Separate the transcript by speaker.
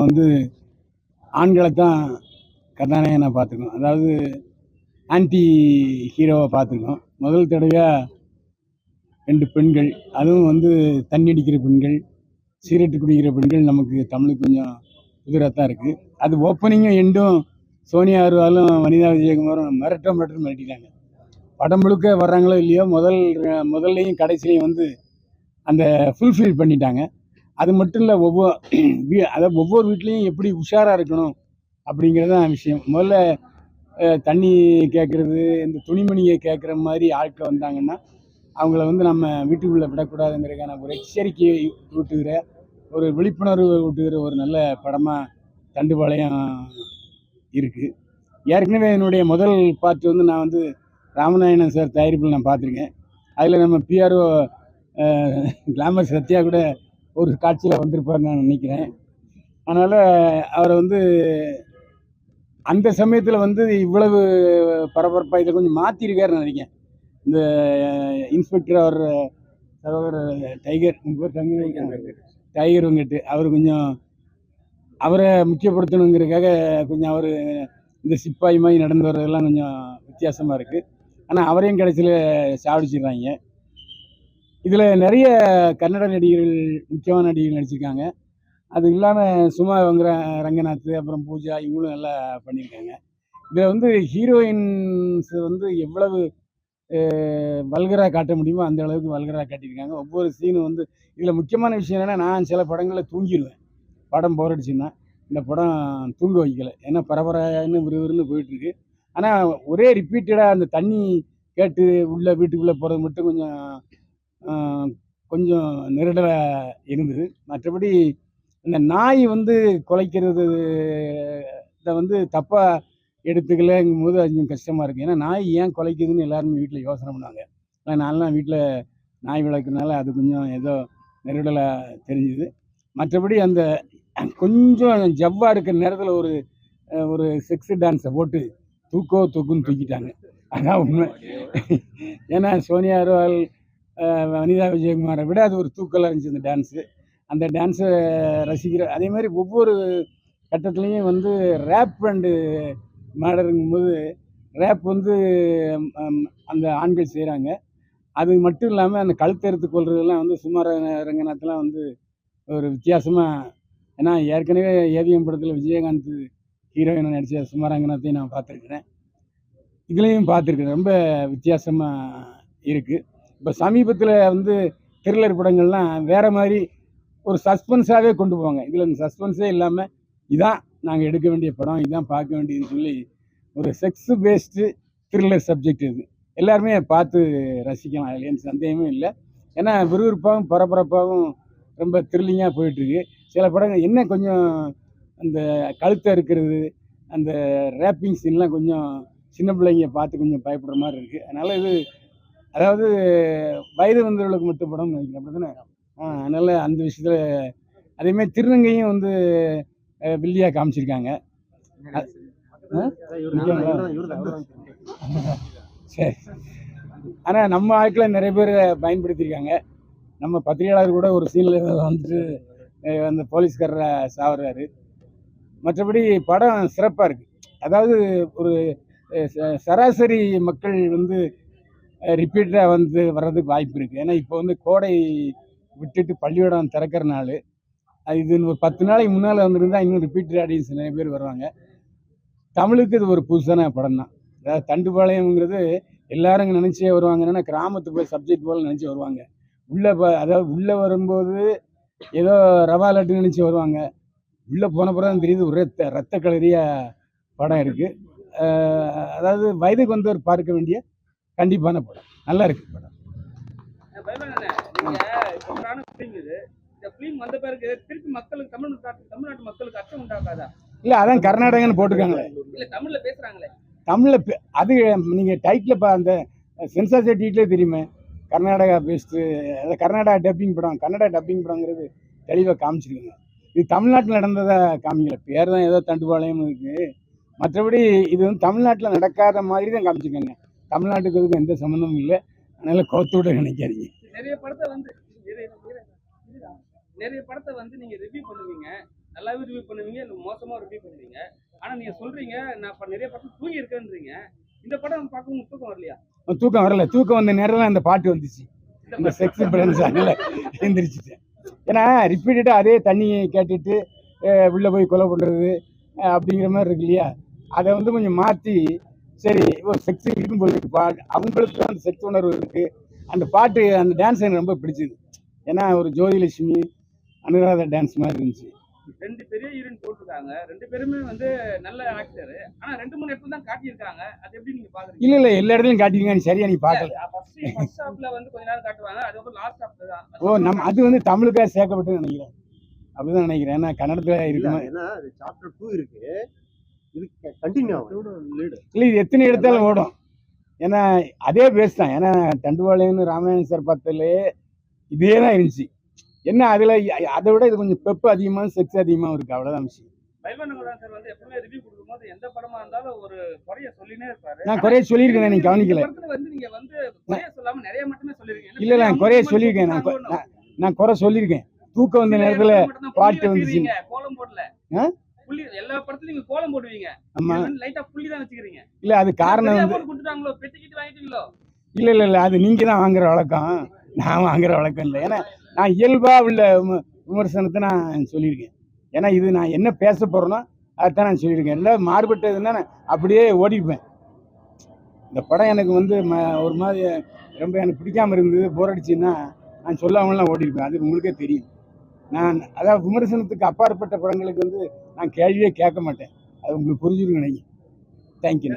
Speaker 1: வந்து ஆண்களை தான் கதாநாயகனாக பார்த்துருக்கோம். அதாவது ஆன்டி ஹீரோவை பார்த்துருக்கோம். முதல் தடவையாக 2 பெண்கள், அதுவும் வந்து தண்ணி அடிக்கிற பெண்கள், சிகரெட்டு குடிக்கிற பெண்கள் நமக்கு தமிழுக்கு கொஞ்சம் புதிராக தான் இருக்குது. அது ஓப்பனிங்கும் எண்டும் சோனியா அகர்வாலும் வனிதா விஜயகுமாரும் மிரட்டிட்டாங்க. படம் முழுக்க வர்றாங்களோ இல்லையோ முதல்லையும் கடைசிலையும் வந்து அந்த ஃபுல்ஃபில் பண்ணிட்டாங்க. அது மட்டும் இல்லை, ஒவ்வொரு வீட்லேயும் எப்படி உஷாராக இருக்கணும் அப்படிங்கிறது தான் விஷயம். முதல்ல தண்ணி கேட்குறது, இந்த துணிமணியை கேட்குற மாதிரி ஆட்கள் வந்தாங்கன்னா அவங்கள வந்து நம்ம வீட்டுக்குள்ளே விடக்கூடாதுங்கிறதுக்கான ஒரு எச்சரிக்கையை ஊட்டுகிற, ஒரு விழிப்புணர்வு ஊட்டுகிற ஒரு நல்ல படமாக தண்டுபாளையம் இருக்குது. ஏற்கனவே என்னுடைய முதல் பார்ட் வந்து நான் வந்து ராமநாயணன் சார் தயாரிப்பில் நான் பார்த்துருக்கேன். அதில் நம்ம பிஆர்ஓ கிளாமர் சத்யா கூட ஒரு காட்சியில் வந்திருப்பார்னு நான் நினைக்கிறேன். அதனால் அவரை வந்து அந்த சமயத்தில் வந்து இவ்வளவு பரபரப்பாக இதை கொஞ்சம் மாற்றிருக்காருன்னு நினைக்கிறேன். இந்த இன்ஸ்பெக்டர் அவர் சகோதரர் டைகர் வெங்கட் அவர் கொஞ்சம் அவரை முக்கியப்படுத்தணுங்கிறதுக்காக கொஞ்சம் அவர் இந்த சிப்பாய் மாதிரி நடந்து வர்றதெல்லாம் கொஞ்சம் வித்தியாசமாக இருக்குது. ஆனால் அவரையும் கடைசியில் சாவடிச்சிடுறாங்க. இதில் நிறைய கன்னட நடிகர்கள், முக்கியமான நடிகர்கள் நடிச்சிருக்காங்க. அது இல்லாமல் சுமா ரங்கநாத், அப்புறம் பூஜா, இவங்களும் நல்லா பண்ணியிருக்காங்க. இதில் வந்து ஹீரோயின்ஸ் வந்து எவ்வளவு வல்கராக காட்ட முடியுமோ அந்த அளவுக்கு வல்கராக காட்டியிருக்காங்க. ஒவ்வொரு சீனும் வந்து இதில் முக்கியமான விஷயம் என்னென்னா, நான் சில படங்களில் தூங்கிடுவேன். படம் போர் அடிச்சுன்னா. இந்த படம் தூங்க வைக்கலை. ஏன்னா பரபரன்னு விறுவிறுன்னு போயிட்டுருக்கு. ஆனால் ஒரே ரிப்பீட்டடாக அந்த தண்ணி கேட்டு வீட்டுக்குள்ளே போகிறது மட்டும் கொஞ்சம் நெருடலாக இருந்தது. மற்றபடி இந்த நாய் வந்து குலைக்கிறது இதை வந்து தப்பாக எடுத்துக்கலங்கும் போது அது கொஞ்சம் கஷ்டமாக இருக்குது. ஏன்னா நாய் ஏன் குலைக்குதுன்னு எல்லாருமே வீட்டில் யோசனை பண்ணாங்க. ஆனால் நான்லாம் வீட்டில் நாய் வளர்க்குறதுனால அது கொஞ்சம் ஏதோ நெருடலாக தெரிஞ்சுது. மற்றபடி அந்த கொஞ்சம் ஜவ்வாக இருக்கிற நேரத்தில் ஒரு செக்ஸு டான்ஸை போட்டு தூக்குன்னு தூக்கிட்டாங்க. அதான் உண்மை. ஏன்னா சோனியா அகர்வால், வனிதா விஜயகுமாரை விட அது ஒரு தூக்கலாக இருந்துச்சு அந்த டான்ஸு. அந்த டான்ஸை ரசிக்கிற அதே மாதிரி ஒவ்வொரு கட்டத்துலேயும் வந்து ரேப் அண்டு மேடருங்கும்போது ரேப் வந்து அந்த ஆண்கள் செய்கிறாங்க. அது மட்டும் இல்லாமல் அந்த கழுத்தறுத்து கொள்றதெல்லாம் வந்து சுமா ரங்கநாத்லாம் வந்து ஒரு வித்தியாசமாக. ஏன்னா ஏற்கனவே ஏவிஎம் படத்தில் விஜயகாந்த் ஹீரோயினை நடித்த சுமா ரங்கநாத்தையும் நான் பார்த்துருக்குறேன். இதுலேயும் பார்த்துருக்கேன். ரொம்ப வித்தியாசமாக இருக்குது. இப்போ சமீபத்தில் வந்து த்ரில்லர் படங்கள்லாம் வேறு மாதிரி ஒரு சஸ்பென்ஸாகவே கொண்டு போவாங்க. இதில் இந்த சஸ்பென்ஸே இல்லாமல் இதான் நாங்கள் எடுக்க வேண்டிய படம், இதான் பார்க்க வேண்டியதுன்னு சொல்லி ஒரு செக்ஸ் பேஸ்டு த்ரில்லர் சப்ஜெக்ட் இது. எல்லாருமே பார்த்து ரசிக்கலாம். அதில் எந்த சந்தேகமும் இல்லை. ஏன்னா விறுவிறுப்பாகவும் பரபரப்பாகவும் ரொம்ப த்ரில்லிங்காக போயிட்டுருக்கு. சில படங்கள் என்ன கொஞ்சம் அந்த கழுத்தை இருக்கிறது, அந்த ரேப்பிங் சீன்லாம் கொஞ்சம் சின்ன பிள்ளைங்க பார்த்து கொஞ்சம் பயப்படுற மாதிரி இருக்குது. அதனால் இது அதாவது வயது வந்தவர்களுக்கு மட்டும் படம் நினைக்கிறேன். அப்படி தானே? அதனால் அந்த விஷயத்தில் அதேமாதிரி திருநங்கையும் வந்து வில்லியாக காமிச்சிருக்காங்க. சரி. ஆனால் நம்ம ஆட்களை நிறைய பேர் பயன்படுத்தியிருக்காங்க. நம்ம பத்திரிகையாளர் கூட ஒரு சீனில் வந்துட்டு அந்த போலீஸ்காரரை சாவறாரு. மற்றபடி படம் சிறப்பாக இருக்குது. அதாவது ஒரு சராசரி மக்கள் வந்து ரிப்பீட்டாக வந்து வர்றதுக்கு வாய்ப்பு இருக்குது. ஏன்னா இப்போ வந்து கோடை விட்டுட்டு பள்ளிக்கூடம் திறக்கிற நாள். இது ஒரு 10 நாளைக்கு முன்னால் வந்துருந்தால் இன்னும் ரிப்பீட்டட் ஆடியன்ஸ் நிறைய பேர் வருவாங்க. தமிழுக்கு இது ஒரு புதுசான படம் தான். அதாவது தண்டுபாளையம்ங்கிறது எல்லாரும் இங்கே நினச்சே வருவாங்கன்னா கிராமத்துக்கு போய் சப்ஜெக்ட் போல் நினச்சி வருவாங்க. அதாவது உள்ளே வரும்போது ஏதோ ரவா லட்டு நினச்சி வருவாங்க. உள்ளே போன பிறகு தான் தெரியுது ஒரே ரத்த களரியாக படம் இருக்குது. அதாவது வயதுக்கு வந்தவர் பார்க்க வேண்டிய கண்டிப்பான படம். நல்லா இருக்குது படம். இல்லை, அதான் கர்நாடகன்னு போட்டிருக்காங்களே. தமிழில் அது நீங்கள் டைட்டில் அந்த சென்சார் சர்டிஃபிகேட்லேயே தெரியுமே. கர்நாடகா பேஸ்டு, அதாவது கர்நாடகா டப்பிங் படம். கன்னடா டப்பிங் படங்கிறது தெளிவாக காமிச்சிருக்குங்க. இது தமிழ்நாட்டில் நடந்ததை காமிக்கல. பேர் தான் ஏதோ தண்டுபாளையம் இருக்குது. மற்றபடி இது வந்து தமிழ்நாட்டில் நடக்காத மாதிரி தான் காமிச்சிருக்காங்க. தமிழ்நாட்டுக்கு இதுக்கும் எந்த சம்மந்தமும் இல்லை. அதனால் கோத்தோட நினைக்காதீங்க. நிறைய படத்தை வந்து நீங்கள் ரிவ்யூ பண்ணுவீங்க.
Speaker 2: நல்லாவே ரிவ்யூ பண்ணுவீங்க, இல்ல மோசமா ரிவ்யூ பண்ணுவீங்க. ஆனா நீங்க சொல்றீங்க, நான் இப்ப நிறைய படத்துல தூங்கி இருக்கேன்றீங்க. இந்த படம் பார்க்கும்போது தூக்கம் வரலையா?
Speaker 1: தூக்கம் வரல. தூக்கம் வந்த நேரத்துல அந்த பாட்டு வந்துச்சு.
Speaker 2: இந்த
Speaker 1: இந்த
Speaker 2: படம்
Speaker 1: செக்ஸ் பிளன்ஸ் அதனால எந்திரிச்சிட்டேன். ஏன்னா ரிப்பீட்டடா அதே தண்ணியை கேட்டுட்டு உள்ள போய் கொலை பண்றது அப்படிங்கிற மாதிரி இருக்கு இல்லையா? அதை வந்து கொஞ்சம் மாற்றி சரி ஒரு செக்ஸ் இருக்கும் போது அவங்களுக்கு அந்த செக்ஸ் உணர்வு இருக்கு. அந்த பாட்டு அந்த டான்ஸ் எனக்கு ரொம்ப பிடிச்சது. ஏன்னா ஒரு ஜோதிலட்சுமி அனுராதா டான்ஸ் மாதிரி இருந்துச்சு.
Speaker 2: 2 பெரிய ஹீரோயின் போட்டுருக்காங்க. 2 பேருமே வந்து நல்ல ஆக்டர். ஆனா 2, 3 இடத்துல தான் காட்டியிருக்காங்க. அது எப்படி நீங்க பாக்குறீங்க?
Speaker 1: இல்ல இல்ல எல்லா இடத்துலயும் காட்டிருங்க, நீ சரியா நீ பார்க்கல.
Speaker 2: ஃபர்ஸ்ட் ஹாஃப்ல வந்து கொஞ்ச நேரம் காட்டுவாங்க. அதுக்கப்புறம் லாஸ்ட் ஹாஃப்ல தான்.
Speaker 1: ஓ நம்ம அது வந்து தமிழுக்காக சேர்க்கப்பட்டு நினைக்கிறேன். அப்படிதான் நினைக்கிறேன். ஏன்னா கன்னடத்துல
Speaker 3: இல்ல
Speaker 1: இருக்குமா
Speaker 3: ஏன்னா அது சாப்டர் 2 இருக்கு. இது கண்டினியூ ஆகும். லீடு.
Speaker 1: இல்லை இது எத்தனை எடுத்தாலும் ஓடும். ஏன்னா அதே பேஸ் தான். ஏன்னா தண்டுவாளையன்னு ராமாயணன் சார் பார்த்ததுலே இதே தான் இருந்துச்சு. என்ன அதில் அதை விட இது கொஞ்சம் பெப்பு அதிகமாக செக்ஸ் அதிகமாக இருக்குது, அவ்வளோதான் விஷயம்.
Speaker 2: பைல்வான் சார் வந்து எப்பவுமே ரிவ்யூ கொடுக்கும்போது எந்த படமா இருந்தாலும் ஒரு குறைய சொல்லினே இருப்பாரு.
Speaker 1: நான் குறைய சொல்லியிருக்கேன், நீ கவனிக்கல.
Speaker 2: இந்த படத்துல வந்து நீங்க வந்து குறைய சொல்லாம நிறைய மட்டுமே சொல்லிருக்கீங்க.
Speaker 1: இல்லை நான் குறைய சொல்லியிருக்கேன். நான் குறை சொல்லியிருக்கேன். தூக்கம் வந்த நேரத்தில் பாட்டு வந்துச்சு.
Speaker 2: கோலம் போடல.
Speaker 1: ஆ?
Speaker 2: புள்ளி எல்லா படத்துலயும் நீங்க கோலம் போடுவீங்க.
Speaker 1: ஆமா.
Speaker 2: லைட்டா புள்ளி தான் வச்சுக்கிறீங்க.
Speaker 1: இல்லை அது காரணம் வந்து
Speaker 2: கொடுத்துட்டாங்களோ, பெட்டிக்கிட்டு வாங்கிட்டீங்களோ?
Speaker 1: இல்லை இல்லை இல்லை அது நீங்கள் தான் வாங்குற வழக்கம், நான் வாங்குற வழக்கம் இல்லை. ஏன்னா நான் இயல்பாக உள்ள விமர்சனத்தை நான் சொல்லியிருக்கேன். ஏன்னா இது நான் என்ன பேச போகிறேனோ அதுதான் நான் சொல்லியிருக்கேன். இல்லை மாறுபட்டதுன்னா நான் அப்படியே ஓடிப்பேன். இந்த படம் எனக்கு வந்து ஒரு மாதிரி ரொம்ப எனக்கு பிடிக்காமல் இருந்தது, போர் அடிச்சுன்னா நான் சொல்லாமலாம் ஓடிருப்பேன். அது உங்களுக்கே தெரியும். நான் அதாவது விமர்சனத்துக்கு அப்பாற்பட்ட படங்களுக்கு வந்து நான் கேள்வியே கேட்க மாட்டேன். அது உங்களுக்கு புரிஞ்சுருன்னு நினைக்கிறேன். தேங்க்யூ.